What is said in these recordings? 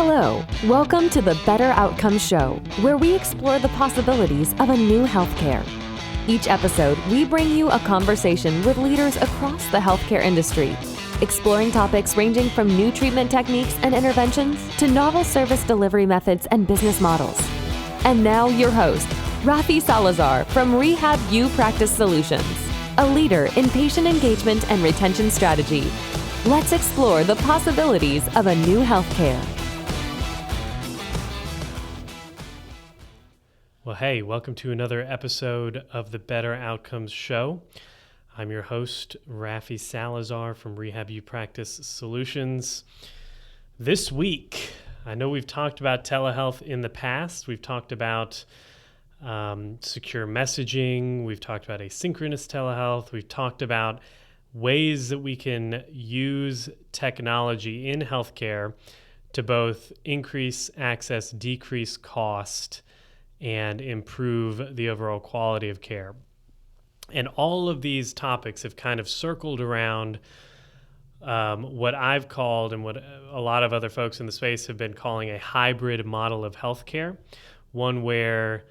Hello, welcome to the Better Outcomes Show, where we explore the possibilities of a new healthcare. Each episode, we bring you a conversation with leaders across the healthcare industry, exploring topics ranging from new treatment techniques and interventions to novel service delivery methods and business models. And now your host, Rafi Salazar from Rehab Practice Solutions, a leader in patient engagement and retention strategy. Let's explore the possibilities of a new healthcare. Well, hey, welcome to another episode of the Better Outcomes Show. I'm your host, Rafi Salazar from Rehab Practice Solutions. This week, I know we've talked about telehealth in the past. We've talked about secure messaging. We've talked about asynchronous telehealth. We've talked about ways that we can use technology in healthcare to both increase access, decrease cost, and improve the overall quality of care. And all of these topics have kind of circled around what I've called and what a lot of other folks in the space have been calling a hybrid model of healthcare, one where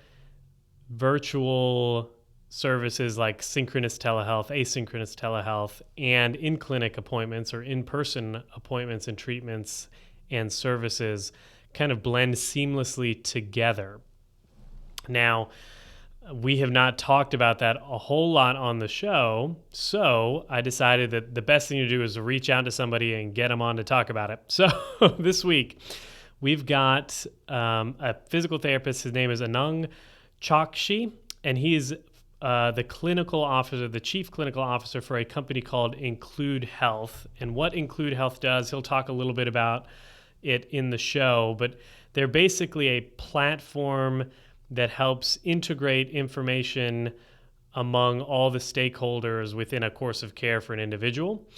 virtual services like synchronous telehealth, asynchronous telehealth, and in-clinic appointments or in-person appointments and treatments and services kind of blend seamlessly together. Now, we have not talked about that a whole lot on the show, so I decided that the best thing to do is to reach out to somebody and get them on to talk about it. So this week, we've got a physical therapist. His name is Anan Choxy, and he's the clinical officer, the chief clinical officer for a company called Include Health. And what Include Health does, he'll talk a little bit about it in the show, but they're basically a platform that helps integrate information among all the stakeholders within a course of care for an individual,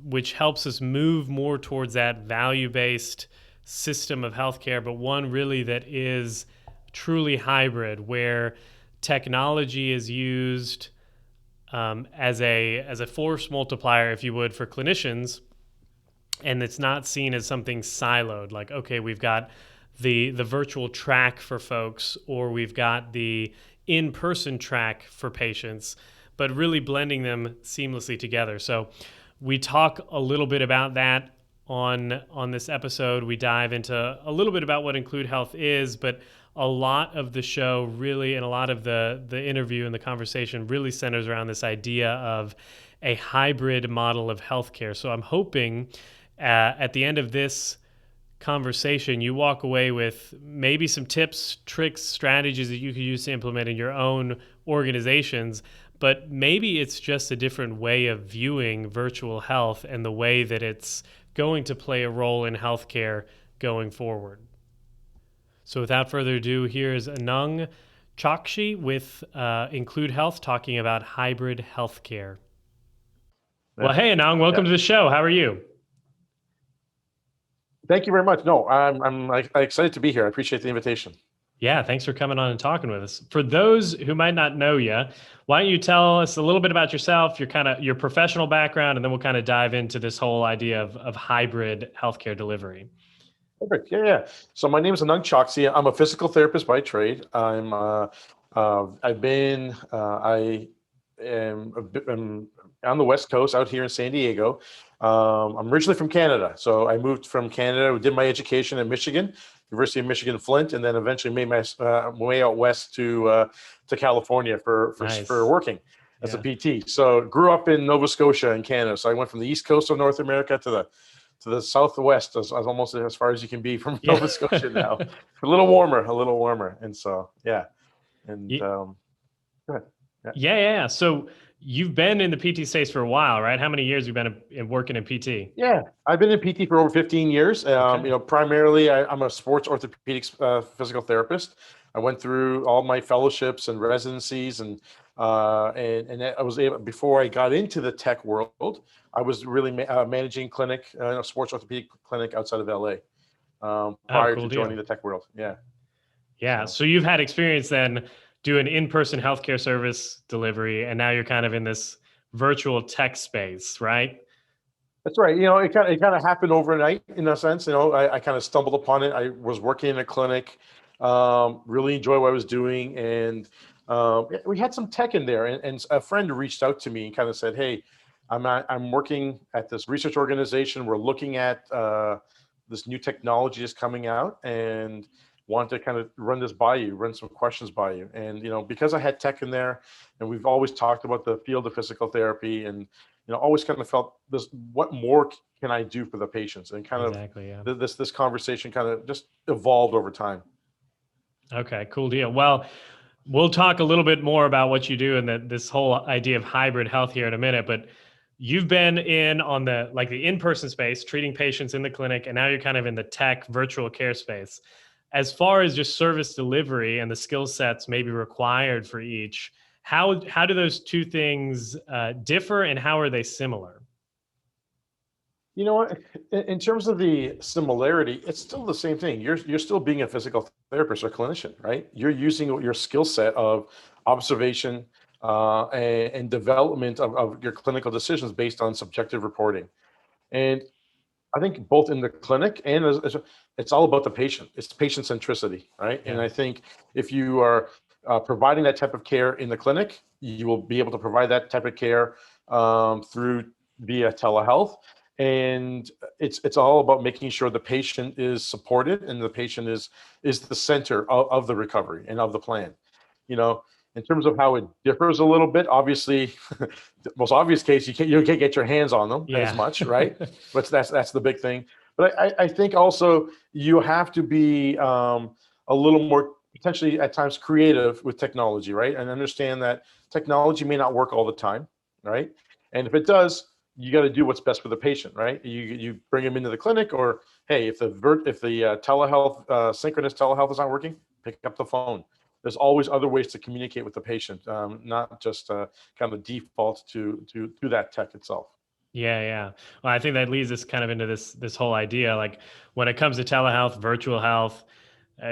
which helps us move more towards that value-based system of healthcare, but one really that is truly hybrid, where technology is used as a force multiplier, if you would, for clinicians, and it's not seen as something siloed, like, okay, we've got the virtual track for folks, or we've got the in-person track for patients, but really blending them seamlessly together. So we talk a little bit about that on this episode. We dive into a little bit about what Include Health is, but a lot of the show really, and a lot of the interview and the conversation really centers around this idea of a hybrid model of healthcare. So I'm hoping at the end of this conversation, you walk away with maybe some tips, tricks, strategies that you could use to implement in your own organizations, but maybe it's just a different way of viewing virtual health and the way that it's going to play a role in healthcare going forward. So without further ado, here's Anan Choxy with Include Health talking about hybrid healthcare. Well, hey, Anan, welcome to the show. How are you? Thank you very much. No, I'm excited to be here. I appreciate the invitation. Yeah, thanks for coming on and talking with us. For those who might not know you, why don't you tell us a little bit about yourself, your professional background, and then we'll kind of dive into this whole idea of hybrid healthcare delivery. Perfect. Yeah. So my name is Anan Choxy. I'm a physical therapist by trade. I'm on the West Coast out here in San Diego. I'm originally from Canada. So I moved from Canada, did my education in Michigan, University of Michigan, Flint, and then eventually made my way out west to California for working as a PT. So grew up in Nova Scotia in Canada. So I went from the East Coast of North America to the southwest, as almost as far as you can be from Nova Scotia now. a little warmer. And so, yeah. And go ahead. Yeah. So you've been in the PT space for a while, right? How many years have you been working in PT? Yeah, I've been in PT for over 15 years. Okay. Primarily I'm a sports orthopedics physical therapist. I went through all my fellowships and residencies, and I was able, before I got into the tech world, I was really managing clinic, a sports orthopedic clinic outside of LA prior to joining the tech world. Yeah. So you've had experience then doing in-person healthcare service delivery, and now you're kind of in this virtual tech space, right? That's right. It kind of happened overnight in a sense. I kind of stumbled upon it. I was working in a clinic, really enjoyed what I was doing, and we had some tech in there. And a friend reached out to me and kind of said, "Hey, I'm working at this research organization. We're looking at this new technology is coming out, and want to kind of run this by you, run some questions by you." And because I had tech in there, and we've always talked about the field of physical therapy, and always kind of felt this, what more can I do for the patients? And kind of Exactly. Yeah. this conversation kind of just evolved over time. Okay, cool deal. Well, we'll talk a little bit more about what you do and this whole idea of hybrid health here in a minute, but you've been in on the in-person space, treating patients in the clinic, and now you're kind of in the tech virtual care space. As far as just service delivery and the skill sets maybe required for each, how do those two things differ, and how are they similar? You know what? In terms of the similarity, it's still the same thing. You're still being a physical therapist or clinician, right? You're using your skill set of observation and development of your clinical decisions based on subjective reporting. And I think both in the clinic and it's all about the patient. It's patient centricity, right? And Yeah. I think if you are providing that type of care in the clinic, you will be able to provide that type of care through via telehealth. And it's all about making sure the patient is supported and the patient is the center of the recovery and of the plan. You know, in terms of how it differs a little bit, obviously, the most obvious case, you can't get your hands on them as Yeah. much, right? But that's the big thing. But I think also you have to be a little more potentially at times creative with technology, right? And understand that technology may not work all the time, right? And if it does, you got to do what's best for the patient, right? You bring them into the clinic, or hey, if the telehealth synchronous telehealth is not working, pick up the phone. There's always other ways to communicate with the patient, not just kind of default to that tech itself. Yeah, yeah. Well, I think that leads us kind of into this whole idea. Like when it comes to telehealth, virtual health,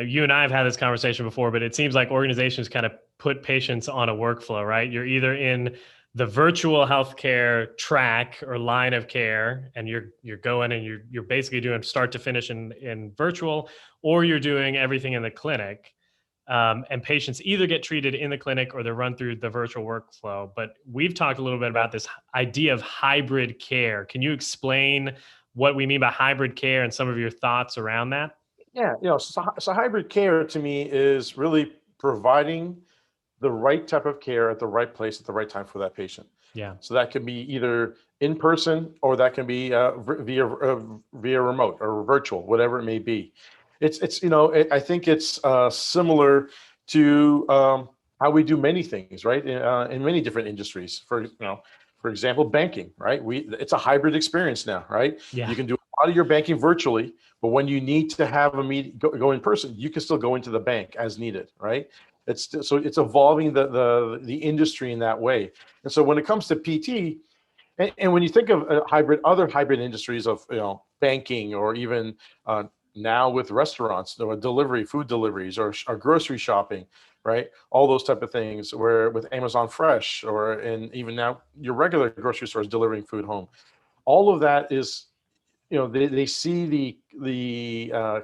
you and I have had this conversation before, but it seems like organizations kind of put patients on a workflow, right? You're either in the virtual healthcare track or line of care, and you're going and you're basically doing start to finish in virtual, or you're doing everything in the clinic. And patients either get treated in the clinic or they're run through the virtual workflow. But we've talked a little bit about this idea of hybrid care. Can you explain what we mean by hybrid care and some of your thoughts around that? Yeah, so hybrid care to me is really providing the right type of care at the right place at the right time for that patient. Yeah. So that can be either in person or that can be via remote or virtual, whatever it may be. I think it's similar to how we do many things, right? In many different industries. For example, banking, right? It's a hybrid experience now, right? Yeah. You can do a lot of your banking virtually, but when you need to have a meeting, go in person, you can still go into the bank as needed, right? So it's evolving the industry in that way. And so when it comes to PT, and when you think of other hybrid industries of banking, or even now with restaurants, delivery, food deliveries, or grocery shopping, right? All those type of things, where with Amazon Fresh, and even now your regular grocery stores delivering food home. All of that is, they see the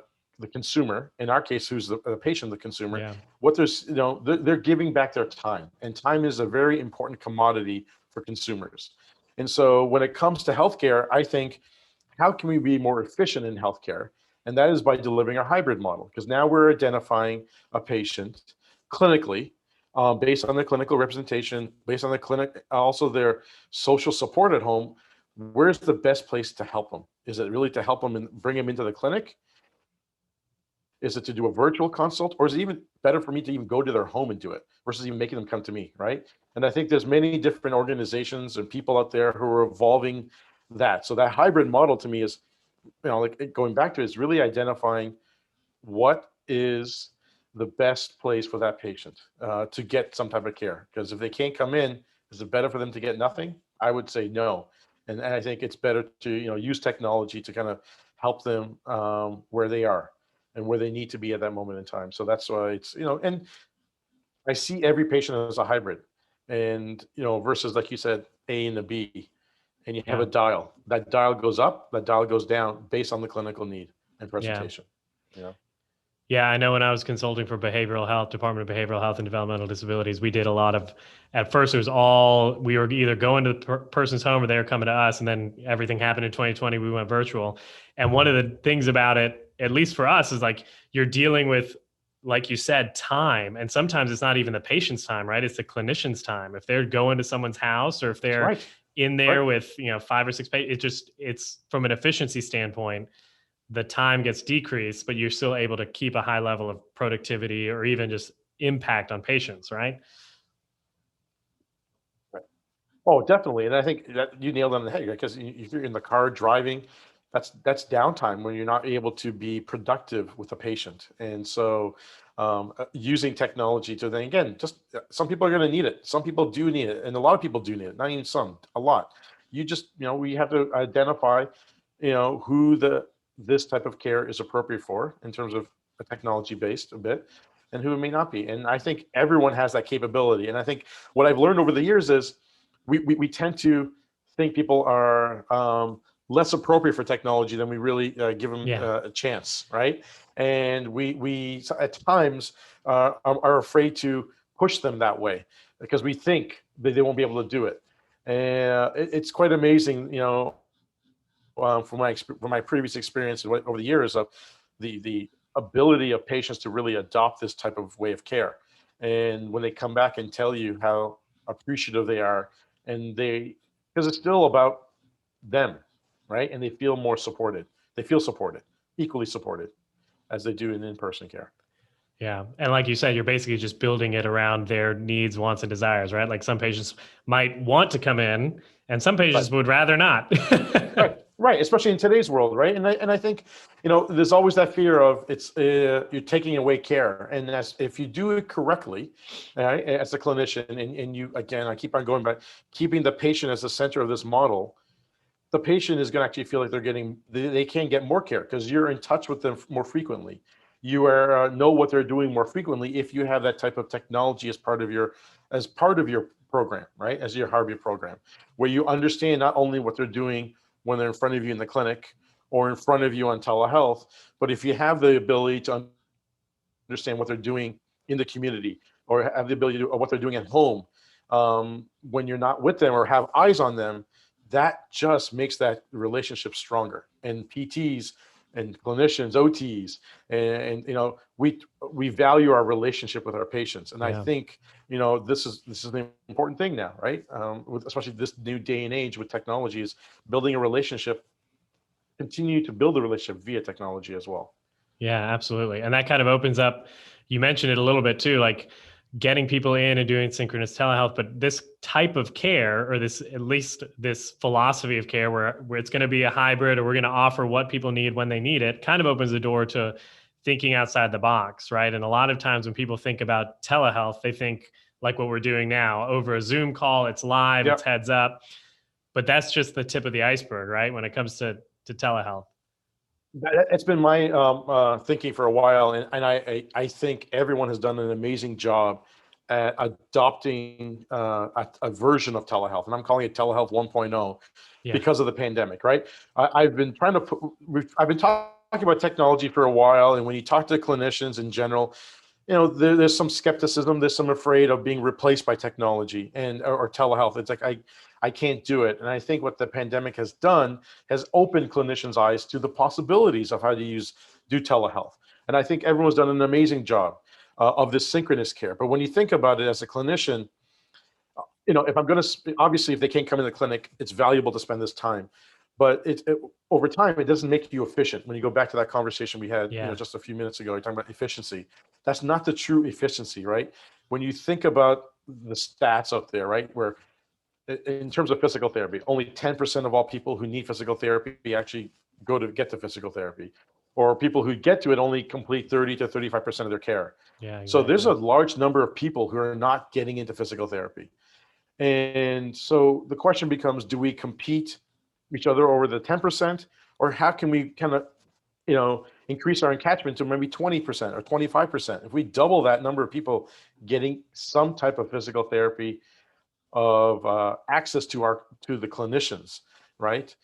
consumer, in our case, who's the patient, the consumer, Yeah. what there's, they're giving back their time, and time is a very important commodity for consumers. And so when it comes to healthcare, I think, how can we be more efficient in healthcare? And that is by delivering a hybrid model, because now we're identifying a patient clinically, based on the clinical representation, based on the clinic, also their social support at home. Where's the best place to help them? Is it really to help them and bring them into the clinic? Is it to do a virtual consult, or is it even better for me to even go to their home and do it versus even making them come to me, right? And I think there's many different organizations and people out there who are evolving that. So that hybrid model to me is, like going back to, is really identifying what is the best place for that patient to get some type of care. Because if they can't come in, is it better for them to get nothing? I would say no. And I think it's better to use technology to kind of help them where they are and where they need to be at that moment in time. So that's why it's, and I see every patient as a hybrid, and versus, like you said, A and a B. and you have a dial. That dial goes up, that dial goes down based on the clinical need and presentation. Yeah, I know when I was consulting for behavioral health, Department of Behavioral Health and Developmental Disabilities, we did a lot of, at first it was all, we were either going to the person's home or they were coming to us. And then everything happened in 2020, we went virtual. And one of the things about it, at least for us, is like you're dealing with, like you said, time. And sometimes it's not even the patient's time, right? It's the clinician's time. If they're going to someone's house or if they're in there with, 5 or 6 patients, it's from an efficiency standpoint, the time gets decreased, but you're still able to keep a high level of productivity or even just impact on patients, right? Oh, definitely. And I think that you nailed it on the head, because if you're in the car driving, that's downtime when you're not able to be productive with a patient. And so using technology to then, again, just some people are going to need it. Some people do need it. And a lot of people do need it, not even some, a lot. You just, we have to identify, who this type of care is appropriate for in terms of a technology based a bit, and who it may not be. And I think everyone has that capability. And I think what I've learned over the years is we tend to think people are less appropriate for technology than we really give them a chance, right? And we at times are afraid to push them that way because we think that they won't be able to do it. And it's quite amazing, from my previous experience over the years of the ability of patients to really adopt this type of way of care. And when they come back and tell you how appreciative they are, and because it's still about them, right? And they feel more supported. They feel supported, equally supported as they do in in-person care. Yeah. And like you said, you're basically just building it around their needs, wants, and desires, right? Like some patients might want to come in and some patients would rather not. Right. Especially in today's world, right? And I think, there's always that fear of you're taking away care. And if you do it correctly, right, as a clinician, and you, again, I keep on going back, keeping the patient as the center of this model, the patient is going to actually feel like they can get more care because you're in touch with them more frequently. You know what they're doing more frequently if you have that type of technology as part of your program, right? As your Harvey program, where you understand not only what they're doing when they're in front of you in the clinic or in front of you on telehealth, but if you have the ability to understand what they're doing in the community or have the ability to do what they're doing at home when you're not with them or have eyes on them, that just makes that relationship stronger. And PTs and clinicians, OTs, and we value our relationship with our patients. And I think this is the important thing now, right? Especially this new day and age with technology, is building a relationship. Continue to build a relationship via technology as well. Yeah, absolutely. And that kind of opens up. You mentioned it a little bit too, like getting people in and doing synchronous telehealth, but this type of care, or at least this philosophy of care where it's going to be a hybrid, or we're going to offer what people need when they need it, kind of opens the door to thinking outside the box, right? And a lot of times when people think about telehealth, they think like what we're doing now over a Zoom call, it's live, it's heads up, but that's just the tip of the iceberg, right? When it comes to telehealth. It's been my thinking for a while, and I think everyone has done an amazing job at adopting a version of telehealth, and I'm calling it telehealth 1.0 because of the pandemic, right? I've been talking about technology for a while, and when you talk to clinicians in general, there's some skepticism, there's some afraid of being replaced by technology or telehealth. It's like, I can't do it. And I think what the pandemic has done has opened clinicians' eyes to the possibilities of how to do telehealth. And I think everyone's done an amazing job of this synchronous care. But when you think about it as a clinician, if I'm going to, obviously, if they can't come in the clinic, it's valuable to spend this time. But over time, it doesn't make you efficient. When you go back to that conversation we had just a few minutes ago, you're talking about efficiency. That's not the true efficiency, right? When you think about the stats out there, right, where in terms of physical therapy, only 10% of all people who need physical therapy actually go to get to physical therapy. Or people who get to it only complete 30 to 35% of their care. Yeah, exactly. So there's a large number of people who are not getting into physical therapy. And so the question becomes, do we compete each other over the 10%, or how can we kind of increase our encatchment to maybe 20% or 25%? If we double that number of people getting some type of physical therapy of access to the clinicians, right?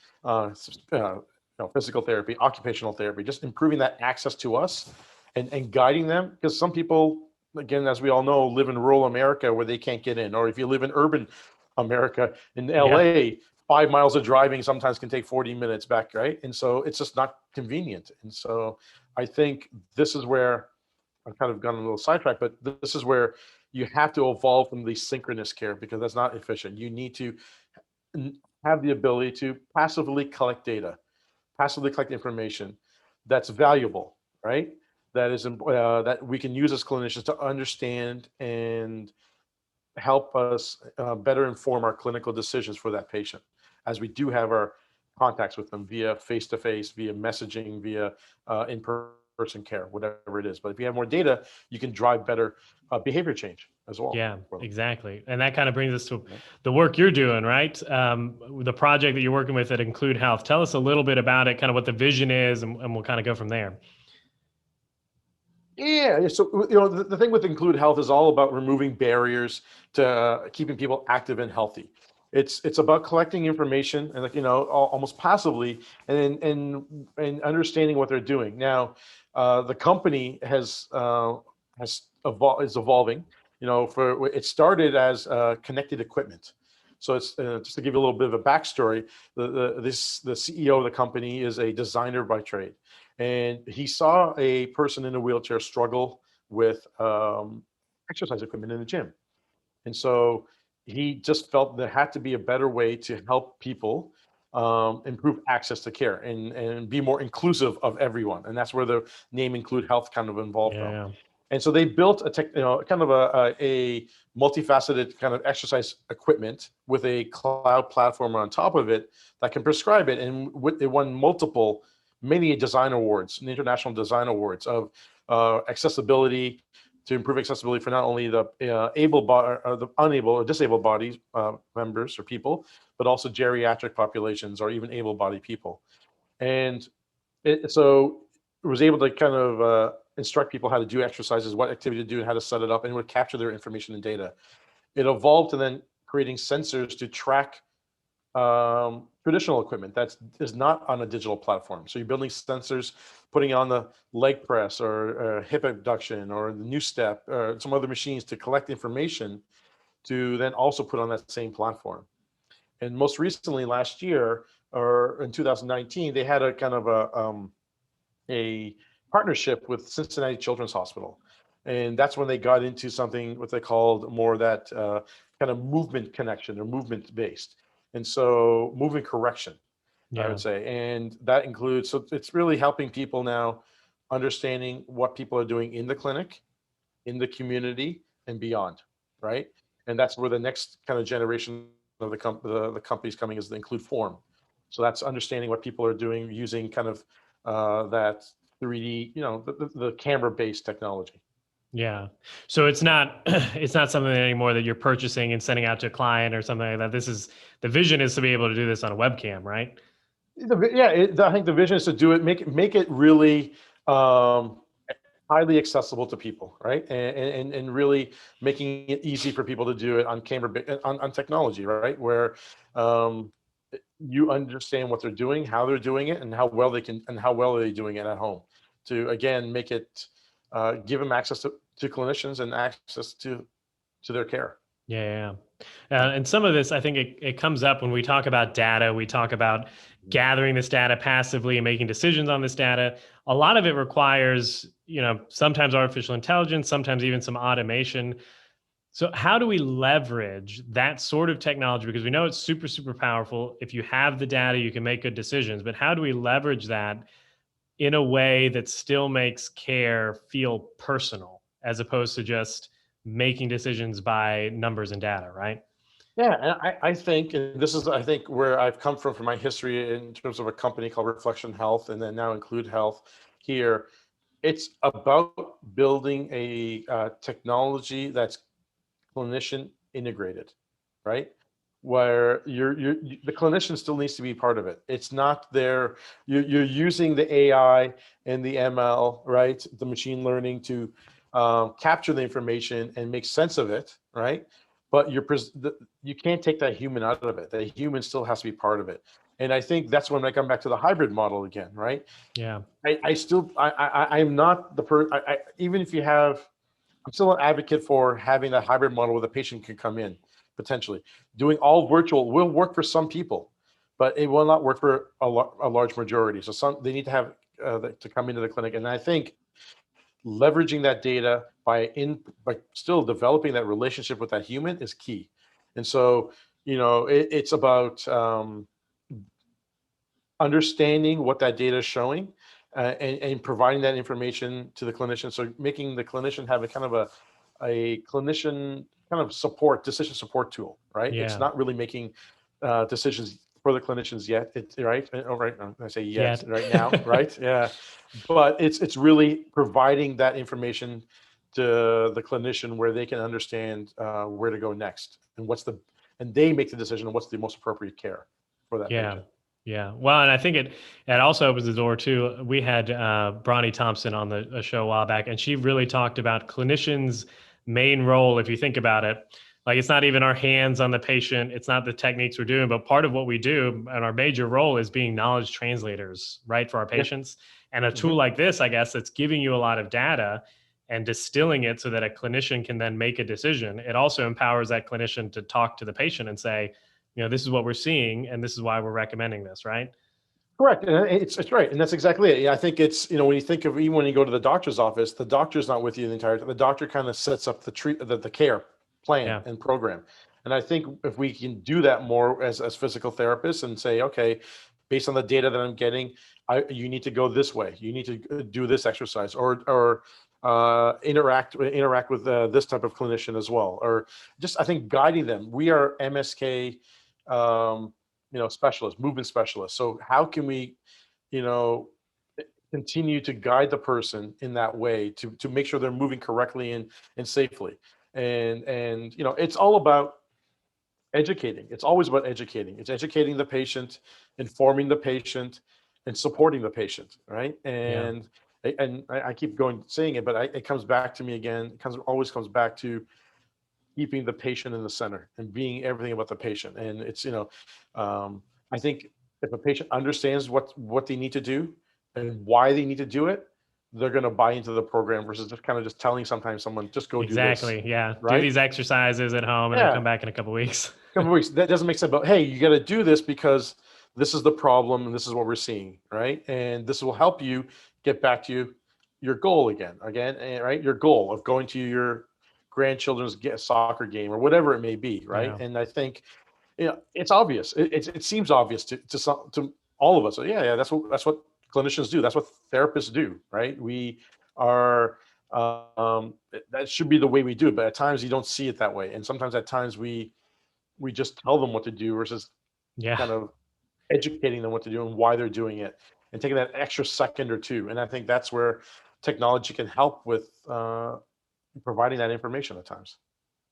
Physical therapy, occupational therapy, just improving that access to us and guiding them. Because some people, again, as we all know, live in rural America where they can't get in. Or if you live in urban America, in Yeah. LA, 5 miles of driving sometimes can take 40 minutes back, right? And so it's just not convenient. And so I think this is where I've kind of gone a little sidetracked, but this is where you have to evolve from the synchronous care, because that's not efficient. You need to have the ability to passively collect data, passively collect information that's valuable, right? That is that we can use as clinicians to understand and help us better inform our clinical decisions for that patient, as we do have our contacts with them via face-to-face, via messaging, via in-person care, whatever it is. But if you have more data, you can drive better behavior change as well. Yeah, exactly. And that kind of brings us to the work you're doing, right? The project that you're working with at Include Health. Tell us a little bit about it, kind of what the vision is, and we'll kind of go from there. Yeah. So, the thing with Include Health is all about removing barriers to keeping people active and healthy. It's about collecting information and, like, almost passively, and understanding what they're doing. Now, the company is evolving. It started as connected equipment. So it's just to give you a little bit of a backstory. The CEO of the company is a designer by trade, and he saw a person in a wheelchair struggle with exercise equipment in the gym. And so he just felt there had to be a better way to help people improve access to care and be more inclusive of everyone. And that's where the name Include Health kind of involved from. Yeah. And so they built kind of a multifaceted kind of exercise equipment with a cloud platform on top of it that can prescribe it. And it won many design awards, international design awards of accessibility, to improve accessibility for not only the the unable or disabled bodies members or people, but also geriatric populations or even able-bodied people. And so it was able to kind of instruct people how to do exercises, what activity to do, and how to set it up, and it would capture their information and data. It evolved to then creating sensors to track traditional equipment that is not on a digital platform. So you're building sensors, putting on the leg press or hip abduction or the new step or some other machines to collect information to then also put on that same platform. And most recently, last year or in 2019, they had a kind of a partnership with Cincinnati Children's Hospital. And that's when they got into something what they called more that kind of movement connection or movement based. And so movement correction, I would say. And that includes, so it's really helping people now understanding what people are doing in the clinic, in the community, and beyond, right? And that's where the next kind of generation of the companies coming is the Include Form. So that's understanding what people are doing using kind of that 3D, the camera-based technology. Yeah. So it's not it's not something anymore that you're purchasing and sending out to a client or something like that. The vision is to be able to do this on a webcam, right? I think the vision is to do it, make it really highly accessible to people, right? And really making it easy for people to do it on on technology, right? Where you understand what they're doing, how they're doing it, and how well are they doing it at home. To again make it give them access to clinicians and access to their care. Yeah. And some of this, I think it comes up when we talk about data. We talk about gathering this data passively and making decisions on this data. A lot of it requires, sometimes artificial intelligence, sometimes even some automation. So how do we leverage that sort of technology? Because we know it's super, super powerful. If you have the data, you can make good decisions. But how do we leverage that in a way that still makes care feel personal, as opposed to just making decisions by numbers and data, right? Yeah, and I think, and this is, I think, where I've come from my history in terms of a company called Reflection Health, and then now Include Health here. It's about building a technology that's clinician integrated, right? Where the clinician still needs to be part of it. It's not there. You're using the AI and the ML, right? The machine learning to capture the information and make sense of it, right? But you can't take that human out of it. The human still has to be part of it. And I think that's when I come back to the hybrid model again, right? Yeah. I'm not even if you have, I'm still an advocate for having that hybrid model where the patient can come in potentially. Doing all virtual will work for some people, but it will not work for a large majority. So they need to have to come into the clinic. And I think leveraging that data by still developing that relationship with that human is key. And so, it's about understanding what that data is showing, and providing that information to the clinician. So making the clinician have a kind of a clinician kind of decision support tool, right? It's Yeah. not really making decisions for the clinicians yet. It's right. Oh, right. I say yet, Yet. right now, right? Yeah. But it's really providing that information to the clinician where they can understand where to go next, and they make the decision on what's the most appropriate care for that Yeah. patient. Yeah. Well, and I think it also opens the door too. We had Bronnie Thompson on a show a while back, and she really talked about clinicians' main role. If you think about it, like it's not even our hands on the patient, it's not the techniques we're doing, but part of what we do and our major role is being knowledge translators, right, for our Yeah. patients. And a Mm-hmm. tool like this, I guess, that's giving you a lot of data and distilling it so that a clinician can then make a decision. It also empowers that clinician to talk to the patient and say, this is what we're seeing, and this is why we're recommending this, right? Correct. And it's right. And that's exactly it. Yeah, I think it's, when you think of, even when you go to the doctor's office, the doctor's not with you the entire time. The doctor kind of sets up the care plan Yeah. and program. And I think if we can do that more as physical therapists and say, okay, based on the data that I'm getting, you need to go this way. You need to do this exercise, or interact with this type of clinician as well. Or just, I think, guiding them. We are MSK, specialists, movement specialists. So how can we, you know, continue to guide the person in that way to make sure they're moving correctly and safely? And it's all about educating. It's always about educating. It's educating the patient, informing the patient, and supporting the patient, right? Yeah. And I keep saying it, but it comes back to me again. Always comes back to keeping the patient in the center and being everything about the patient. And it's, I think if a patient understands what they need to do and why they need to do it, they're going to buy into the program versus just telling sometimes someone, just go do this, Exactly. Yeah. Do right? these exercises at home and then Yeah. come back in a couple of weeks. Couple of weeks. That doesn't make sense. But hey, you got to do this because this is the problem and this is what we're seeing, right? And this will help you get back to your goal again, right? Your goal of going to your grandchildren's soccer game or whatever it may be, right? Yeah. And I think, it's obvious. It seems obvious to all of us. So yeah, that's what clinicians do. That's what therapists do, right? We are. That should be the way we do it, but at times you don't see it that way, and sometimes at times we just tell them what to do versus Yeah. kind of educating them what to do and why they're doing it, and taking that extra second or two. And I think that's where technology can help with providing that information at times.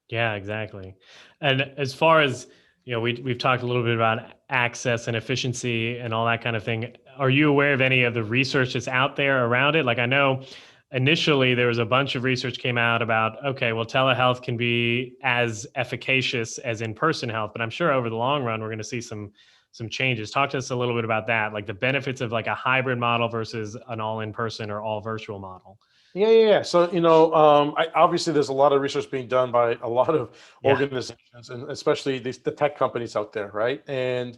Yeah, exactly. And as far as, we've talked a little bit about access and efficiency and all that kind of thing. Are you aware of any of the research that's out there around it? Like, I know initially there was a bunch of research came out about, okay, well, telehealth can be as efficacious as in-person health, but I'm sure over the long run, we're going to see some changes. Talk to us a little bit about that, like the benefits of like a hybrid model versus an all in-person or all virtual model. Yeah. So, obviously there's a lot of research being done by a lot of Yeah. organizations, and especially the tech companies out there, right? And,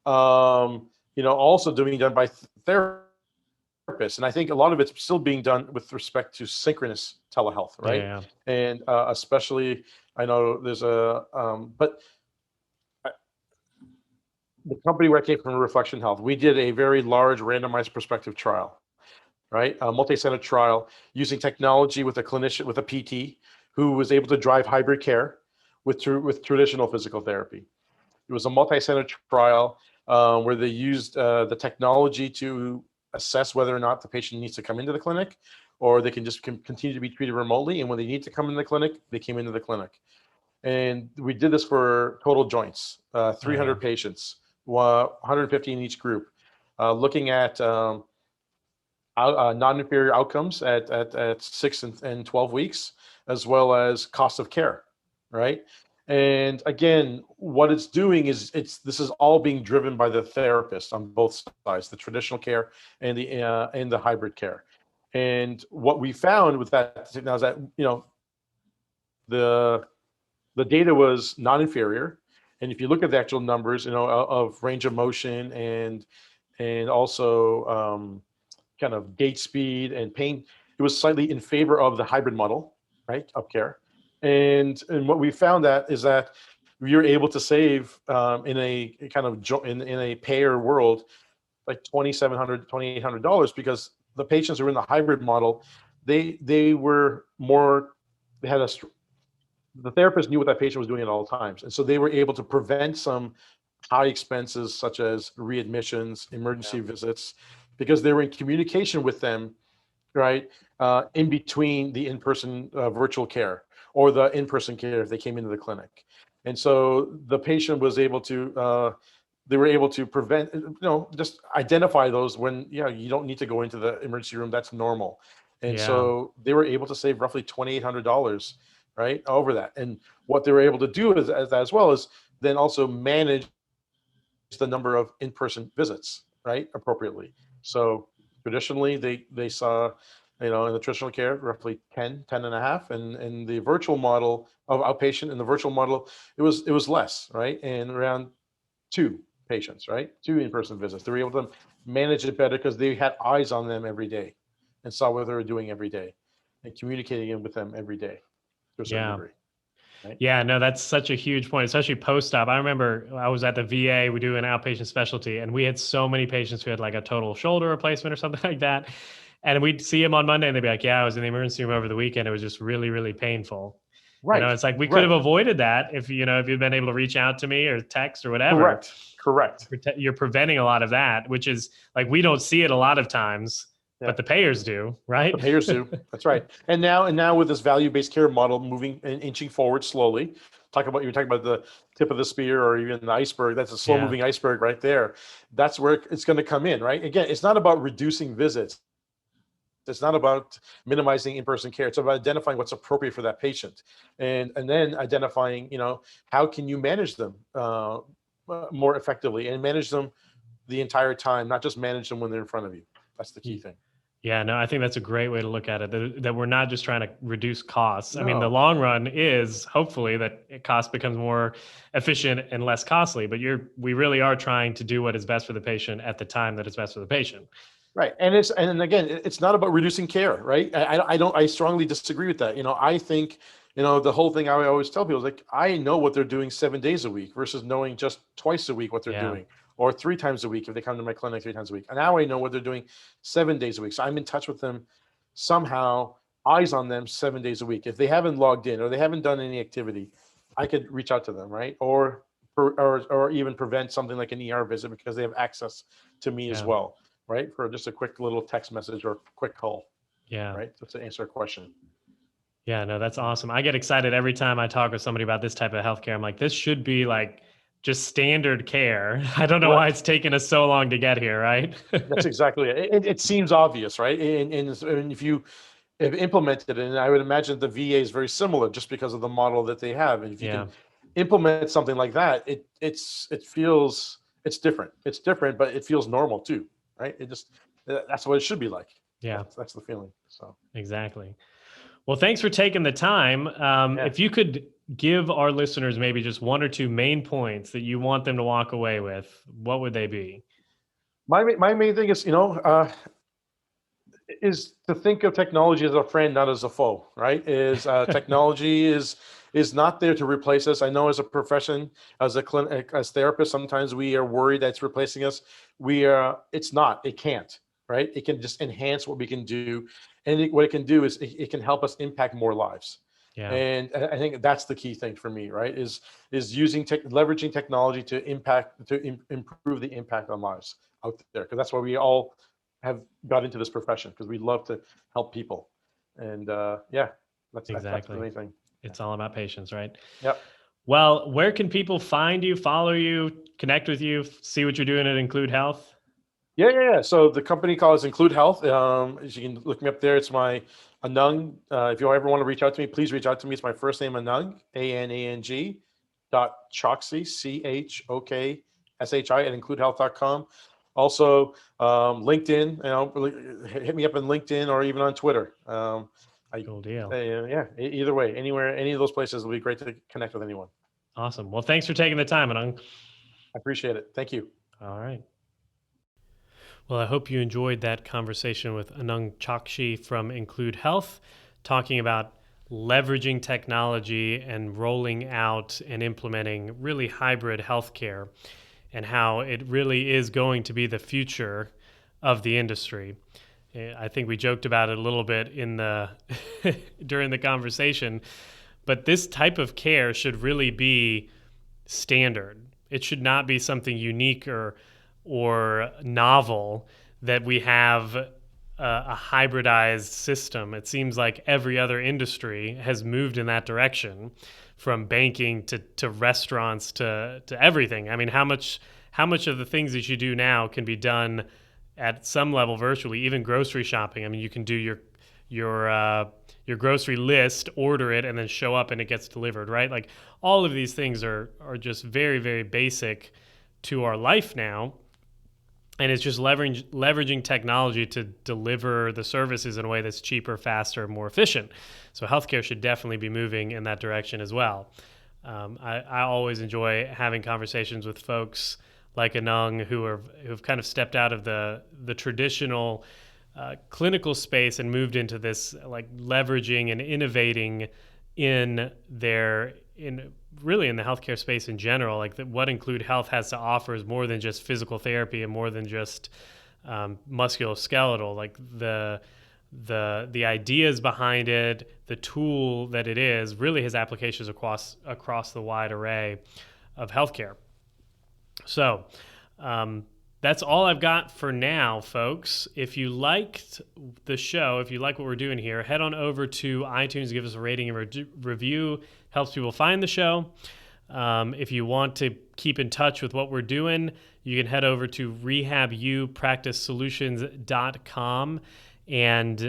also done by therapists. And I think a lot of it's still being done with respect to synchronous telehealth, right? Yeah. And especially, I know there's but the company where I came from, Reflection Health, we did a very large randomized prospective trial, right? A multi-center trial using technology with a clinician, with a PT who was able to drive hybrid care with traditional physical therapy. It was a multi-center trial where they used the technology to assess whether or not the patient needs to come into the clinic, or they can just continue to be treated remotely. And when they need to come into the clinic, they came into the clinic. And we did this for total joints, 300 patients, 150 in each group, looking at non-inferior outcomes at 6 and 12 weeks, as well as cost of care, right? And again, what it's doing is this is all being driven by the therapist on both sides, the traditional care and the hybrid care. And what we found with that now is that, the the data was non-inferior. And if you look at the actual numbers, of range of motion and also kind of gait speed and pain, it was slightly in favor of the hybrid model, right, of care. And what we found that is that we were able to save in a kind of in a payer world like $2,800 because the patients who were in the hybrid model, they were more, they had the therapist knew what that patient was doing at all times, and so they were able to prevent some high expenses such as readmissions, emergency visits, because they were in communication with them, right, in between the in-person virtual care or the in-person care if they came into the clinic. And so the patient was able to, they were able to prevent, just identify those when, you don't need to go into the emergency room. That's normal. And Yeah. so they were able to save roughly $2,800, right, over that. And what they were able to do is, as well as then also manage the number of in-person visits, right, appropriately. So traditionally they saw, in the traditional care, roughly 10 and a half, and in the virtual model of outpatient, in the virtual model, it was less, right, and around two patients, right, two in-person visits. They were able to manage it better because they had eyes on them every day and saw what they were doing every day and communicating with them every day to a certain Yeah. degree. Right? Yeah, no, that's such a huge point, especially post-op. I remember I was at the VA, we do an outpatient specialty, and we had so many patients who had like a total shoulder replacement or something like that. And we'd see them on Monday and they'd be like, yeah, I was in the emergency room over the weekend. It was just really, really painful. Right, It's like we could have right, avoided that if, if you'd been able to reach out to me or text or whatever. correct. You're preventing a lot of that, which is like, we don't see it a lot of times, Yeah. but the payers do, right? The payers do. That's right. And now with this value-based care model moving and inching forward slowly, you're talking about the tip of the spear or even the iceberg. That's a slow-moving iceberg right there. That's where it's going to come in, right? Again, it's not about reducing visits. It's not about minimizing in-person care. It's about identifying what's appropriate for that patient, and then identifying, how can you manage them more effectively and manage them the entire time, not just manage them when they're in front of you. That's the key thing. Yeah, no, I think that's a great way to look at it, that we're not just trying to reduce costs. I mean, the No. long run is hopefully that cost becomes more efficient and less costly, but we really are trying to do what is best for the patient at the time that is best for the patient. Right. And again, it's not about reducing care, right? I strongly disagree with that. I think, the whole thing I always tell people is like, I know what they're doing 7 days a week versus knowing just twice a week what they're doing, or 3 times a week if they come to my clinic 3 times a week. And now I know what they're doing 7 days a week. So I'm in touch with them somehow, eyes on them 7 days a week. If they haven't logged in or they haven't done any activity, I could reach out to them, right? Or even prevent something like an ER visit because they have access to me as well, right? For just a quick little text message or quick call. Yeah. Right. Just to answer a question. Yeah, no, that's awesome. I get excited every time I talk with somebody about this type of healthcare. I'm like, this should be like just standard care. I don't know why it's taken us so long to get here, right? That's exactly it. It seems obvious, right? And if you have implemented it, and I would imagine the VA is very similar just because of the model that they have. And if you can implement something like that, it feels, it's different. It's different, but it feels normal too, right? That's what it should be like. Yeah. That's the feeling. So exactly. Well, thanks for taking the time. If you could give our listeners maybe just one or two main points that you want them to walk away with, what would they be? My main thing is to think of technology as a friend, not as a foe, right? Technology is not there to replace us. I know as a profession, as therapists, sometimes we are worried that it's replacing us. It's not, it can't, right? It can just enhance what we can do. And what it can do is it can help us impact more lives. Yeah. And I think that's the key thing for me, right? Is leveraging technology to improve the impact on lives out there. Because that's why we all have got into this profession, because we love to help people. And that's the main thing. It's all about patients, right? Yep. Well, where can people find you, follow you, connect with you, see what you're doing at Include Health? Yeah. So the company calls Include Health. As you can look me up there, it's my Anan. If you ever want to reach out to me, please reach out to me. It's my first name, Anan, Anang. Choxy, CHOKSHI at includehealth.com. Also, LinkedIn, hit me up on LinkedIn or even on Twitter. Cool deal. Either way, anywhere, any of those places will be great to connect with anyone. Awesome. Well, thanks for taking the time, Anan. I appreciate it. Thank you. All right. Well, I hope you enjoyed that conversation with Anan Choxy from Include Health, talking about leveraging technology and rolling out and implementing really hybrid healthcare, and how it really is going to be the future of the industry. I think we joked about it a little bit in the during the conversation, but this type of care should really be standard. It should not be something unique or novel that we have a hybridized system. It seems like every other industry has moved in that direction, from banking to restaurants to everything. I mean, how much of the things that you do now can be done at some level virtually? Even grocery shopping. I mean, you can do your grocery list, order it, and then show up and it gets delivered, right? Like, all of these things are just very, very basic to our life now. And it's just leveraging technology to deliver the services in a way that's cheaper, faster, more efficient. So healthcare should definitely be moving in that direction as well. I always enjoy having conversations with folks like Anan who've kind of stepped out of the traditional clinical space and moved into this, like, leveraging and innovating in really in the healthcare space in general. Like, what Include Health has to offer is more than just physical therapy and more than just musculoskeletal. Like, the ideas behind it, the tool that it is, really has applications across the wide array of healthcare. So that's all I've got for now, folks. If you liked the show, if you like what we're doing here, head on over to iTunes, give us a rating and review. Helps people find the show. If you want to keep in touch with what we're doing, you can head over to rehabilipracticesolutions.com and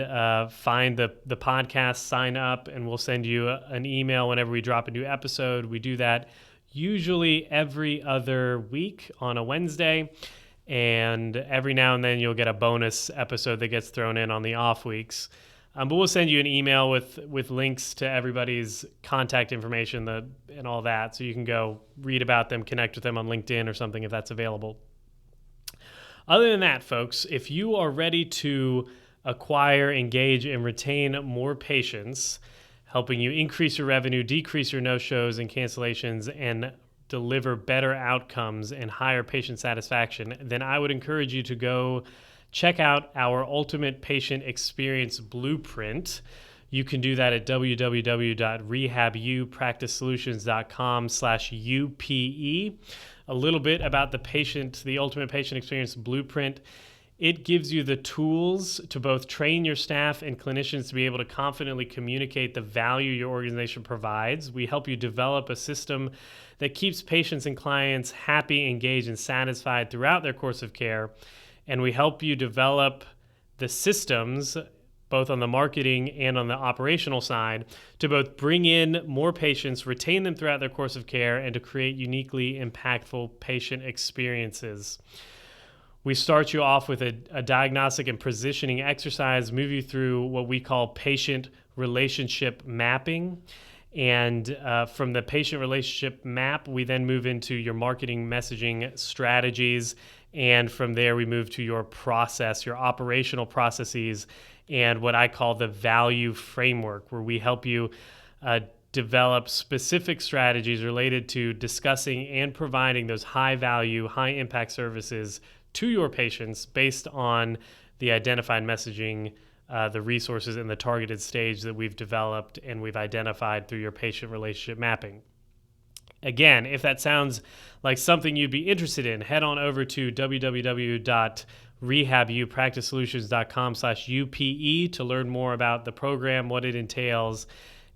find the podcast, sign up, and we'll send you an email whenever we drop a new episode. We do that usually every other week on a Wednesday. And every now and then you'll get a bonus episode that gets thrown in on the off weeks. But we'll send you an email with links to everybody's contact information and all that, so you can go read about them, connect with them on LinkedIn or something if that's available. Other than that, folks, if you are ready to acquire, engage, and retain more patients, helping you increase your revenue, decrease your no-shows and cancellations, and deliver better outcomes and higher patient satisfaction, then I would encourage you to go check out our Ultimate Patient Experience Blueprint. You can do that at www.rehabilipracticesolutions.com/UPE. A little bit about the Ultimate Patient Experience Blueprint. It gives you the tools to both train your staff and clinicians to be able to confidently communicate the value your organization provides. We help you develop a system that keeps patients and clients happy, engaged, and satisfied throughout their course of care. And we help you develop the systems, both on the marketing and on the operational side, to both bring in more patients, retain them throughout their course of care, and to create uniquely impactful patient experiences. We start you off with a diagnostic and positioning exercise, move you through what we call patient relationship mapping. And from the patient relationship map, we then move into your marketing messaging strategies. And from there, we move to your process, your operational processes, and what I call the value framework, where we help you develop specific strategies related to discussing and providing those high value, high impact services to your patients based on the identified messaging, the resources, and the targeted stage that we've developed and we've identified through your patient relationship mapping. Again, if that sounds like something you'd be interested in, head on over to www.rehabilipracticesolutions.com/UPE to learn more about the program, what it entails,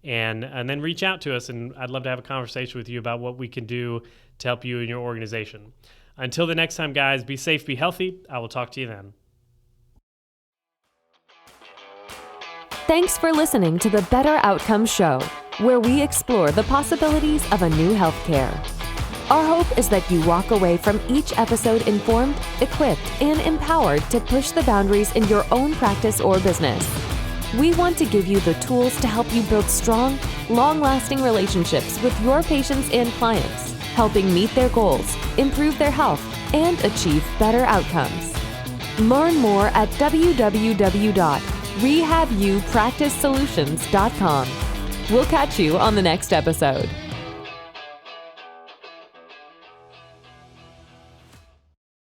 and then reach out to us. And I'd love to have a conversation with you about what we can do to help you in your organization. Until the next time, guys, be safe, be healthy. I will talk to you then. Thanks for listening to the Better Outcomes Show. where we explore the possibilities of a new healthcare. Our hope is that you walk away from each episode informed, equipped, and empowered to push the boundaries in your own practice or business. We want to give you the tools to help you build strong, long-lasting relationships with your patients and clients, helping meet their goals, improve their health, and achieve better outcomes. Learn more at www.rehabuppracticesolutions.com. We'll catch you on the next episode.